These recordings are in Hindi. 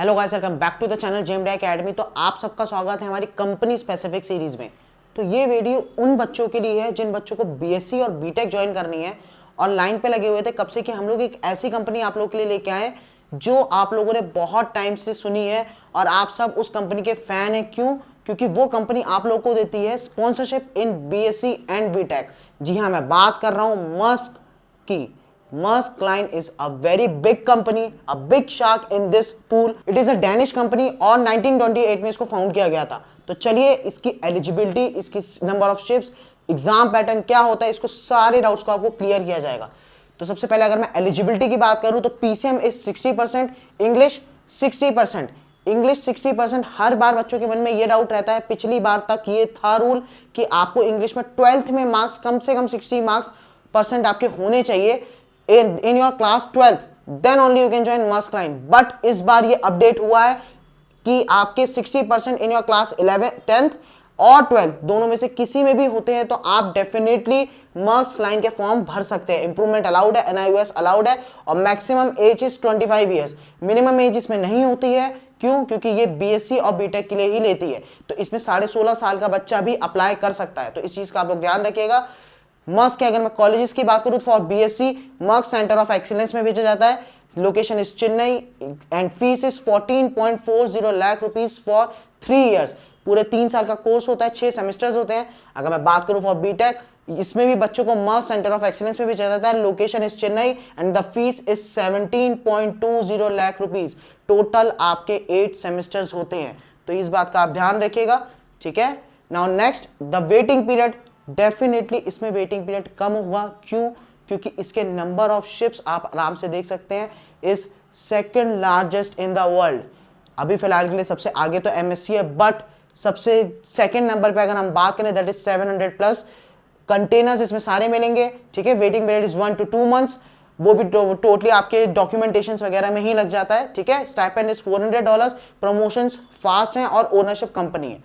Hello guys, welcome back to the channel JMD academy. तो आप सबका स्वागत है हमारी कंपनी स्पेसिफिक सीरीज में। तो ये वीडियो उन बच्चों के लिए है जिन बच्चों को बीएससी और बीटेक ज्वाइन करनी है और लाइन पे लगे हुए थे कब से कि हम लोग एक ऐसी कंपनी आप लोगों के लिए लेके आए जो आप लोगों ने बहुत टाइम से सुनी है और आप सब उस कंपनी के फैन है। क्यों? क्योंकि वो कंपनी आप लोगों को देती है sponsorship in BSc and BTech. जी हाँ, मैं बात कर रहा हूं मस्क की। Maersk Line is a very big company, a big shark in this pool. It is a Danish company और 1928 में इसको फाउंड किया गया था। तो चलिए इसकी एलिजिबिलिटी, इसकी number of ships, exam pattern क्या होता है, इसको सारे डाउट्स को आपको क्लियर किया जाएगा। तो सबसे पहले अगर मैं एलिजिबिलिटी की बात करूं तो पीसीएम इज 60%, इंग्लिश 60%। इंग्लिश 60%। हर बार बच्चों के मन में ये डाउट रहता है, पिछली बार तक ये था रूल कि आपको इंग्लिश में 12th में मार्क्स कम से कम 60 मार्क्स परसेंट आपके होने चाहिए in your class 12th, then only you can join Maersk Line। But इस बार ये अपडेट हुआ है कि आपके 60% in your class 11th 10th और 12th दोनों में से किसी में भी होते हैं तो आप डेफिनेटली Maersk Line के फॉर्म भर सकते हैं। इंप्रूवमेंट अलाउड है, NIOS अलाउड है और maximum age is 25 years. Minimum age इसमें नहीं होती है। क्यों? क्योंकि ये बीएससी और बीटेक के लिए ही लेती है। तो इसमें 16.5 साल का बच्चा भी अप्लाई कर सकता है। तो इस चीज का आप लोग ध्यान रखिएगा। मस्क के अगर मैं कॉलेजेस की बात करूं तो for BSc Musk centre of excellence में भेजा जाता है। Location is Chennai and fees is 14.40 lakh rupees for 3 years. पूरे 3 साल का कोर्स होता है, 6 सेमेस्टर्स होते हैं। अगर मैं बात करूं फॉर बीटेक, इसमें भी बच्चों को मस्क सेंटर ऑफ एक्सीलेंस में भेजा जाता है। Location is Chennai and the fees is 17.20 lakh rupees. Total आपके 8 सेमेस्टर्स होते हैं। तो इस बात का आप ध्यान रखिएगा, ठीक है। Now next, the waiting period. Definitely इसमें वेटिंग पीरियड कम हुआ। क्यों? क्योंकि इसके नंबर ऑफ शिप्स आप आराम से देख सकते हैं, is second largest in the world. अभी फिलहाल के लिए सबसे आगे तो एमएससी है, बट सबसे सेकंड नंबर पे अगर हम बात करें दैट इज 700 प्लस कंटेनर्स इसमें सारे मिलेंगे, ठीक है। Waiting period is 1 to 2 months। वो भी टोटली आपके डॉक्यूमेंटेशन वगैरह में ही लग जाता है, ठीक है। Stipend is $400। प्रमोशंस फास्ट हैं और ओनरशिप कंपनी है।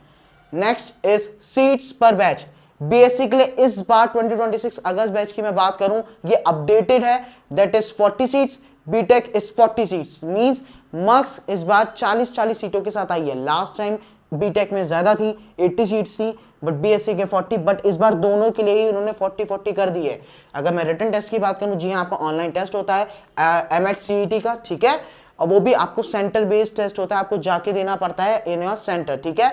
नेक्स्ट इज सीट्स पर बैच। बीएससी के लिए इस बार 2026 अगस्त बैच की मैं बात करूं, ये अपडेटेड है, that is 40 seats. BTech is 40 seats. Means मक्स इस बार 40 सीटों के साथ आई है। लास्ट टाइम बीटेक में ज्यादा थी, 80 सीट्स थी, बट बीएससी के 40। बट इस बार दोनों के लिए ही उन्होंने 40 कर दी है। अगर मैं रिटन टेस्ट की बात करूं, जी हाँ, आपका ऑनलाइन टेस्ट होता है MHCET का, ठीक है। और वो भी आपको सेंटर बेस्ड टेस्ट होता है, आपको जाके देना पड़ता है इन योर सेंटर, ठीक है।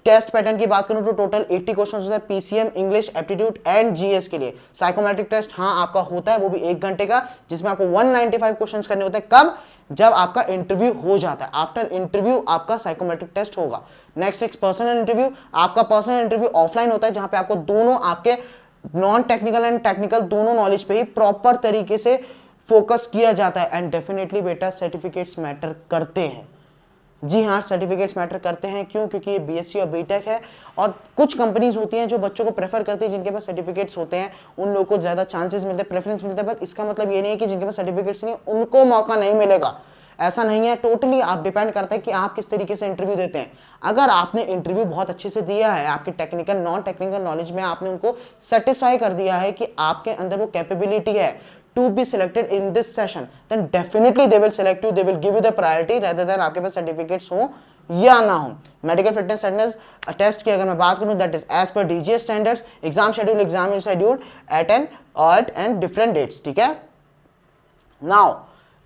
टेस्ट पैटर्न की बात करूं तो टोटल 80 क्वेश्चंस होता है PCM, English, aptitude and GS के लिए। साइकोमेट्रिक टेस्ट हाँ आपका होता है, वो भी 1 घंटे का, जिसमें आपको 195 क्वेश्चंस करने होते हैं। कब? जब आपका इंटरव्यू हो जाता है। आफ्टर इंटरव्यू आपका साइकोमेट्रिक टेस्ट होगा। नेक्स्ट एक पर्सनल इंटरव्यू। आपका पर्सनल इंटरव्यू ऑफलाइन होता है, जहां पे आपको दोनों आपके नॉन टेक्निकल एंड टेक्निकल दोनों नॉलेज पे ही प्रॉपर तरीके से फोकस किया जाता है। एंड डेफिनेटली बेटा सर्टिफिकेट्स मैटर करते हैं। जी हाँ, सर्टिफिकेट्स मैटर करते हैं। क्यों? क्योंकि ये बीएससी और बीटेक है और कुछ कंपनीज होती हैं जो बच्चों को प्रेफर करती है जिनके पास सर्टिफिकेट्स होते हैं, उन लोगों को ज़्यादा चांसेस मिलते हैं, प्रेफरेंस मिलता है। पर इसका मतलब ये नहीं है कि जिनके पास सर्टिफिकेट्स नहीं उनको मौका नहीं मिलेगा, ऐसा नहीं है। टोटली आप डिपेंड करता है कि आप किस तरीके से इंटरव्यू देते हैं। अगर आपने इंटरव्यू बहुत अच्छे से दिया है, आपके टेक्निकल नॉन टेक्निकल नॉलेज में आपने उनको सेटिस्फाई कर दिया है कि आपके अंदर वो कैपेबिलिटी है to be selected in this session, then definitely they will select you, they will give you the priority rather than आपके पास सर्टिफिकेट्स हो या ना हो। मेडिकल फिटनेस टेस्ट की अगर मैं बात करूं, that is as per DGS standards. Exam schedule at an alt and different dates, ठीक है। नाउ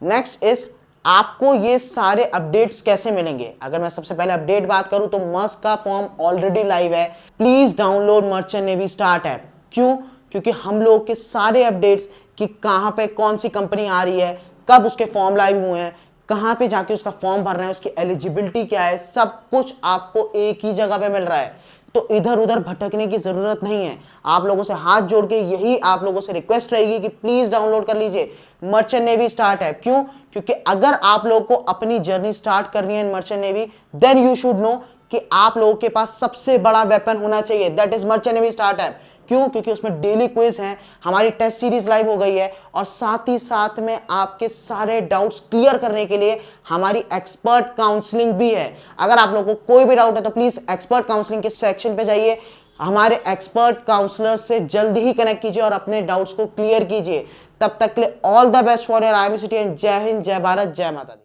नेक्स्ट इज आपको ये सारे अपडेट्स कैसे मिलेंगे। अगर मैं सबसे पहले अपडेट बात करूं तो मस्क का फॉर्म ऑलरेडी लाइव है। Please download merchant navy start app. क्यों? क्योंकि हम लोग के सारे अपडेट्स कि कहां पे कौन सी कंपनी आ रही है, कब उसके फॉर्म लाइव हुए हैं, कहां पे जाके उसका फॉर्म भरना है, उसकी एलिजिबिलिटी क्या है, सब कुछ आपको एक ही जगह पे मिल रहा है। तो इधर उधर भटकने की जरूरत नहीं है। आप लोगों से हाथ जोड़ के यही आप लोगों से रिक्वेस्ट रहेगी कि प्लीज डाउनलोड कर लीजिए मर्चेंट नेवी स्टार्ट ऐप। क्यों? क्योंकि अगर आप लोगों को अपनी जर्नी स्टार्ट करनी है in merchant navy, then you should know कि आप लोगों के पास सबसे बड़ा वेपन होना चाहिए, that is merchant navy start app. क्यों? क्योंकि उसमें डेली क्विज है, हमारी टेस्ट सीरीज लाइव हो गई है और साथ ही साथ में आपके सारे डाउट्स क्लियर करने के लिए हमारी एक्सपर्ट काउंसलिंग भी है। अगर आप लोगों को कोई भी डाउट है तो प्लीज एक्सपर्ट काउंसलिंग के सेक्शन पे जाइए, हमारे एक्सपर्ट काउंसलर से जल्दी ही कनेक्ट कीजिए और अपने डाउट्स को क्लियर कीजिए। तब तक के लिए all the best for your IMCT and जय हिंद, जय भारत, जय माता दी।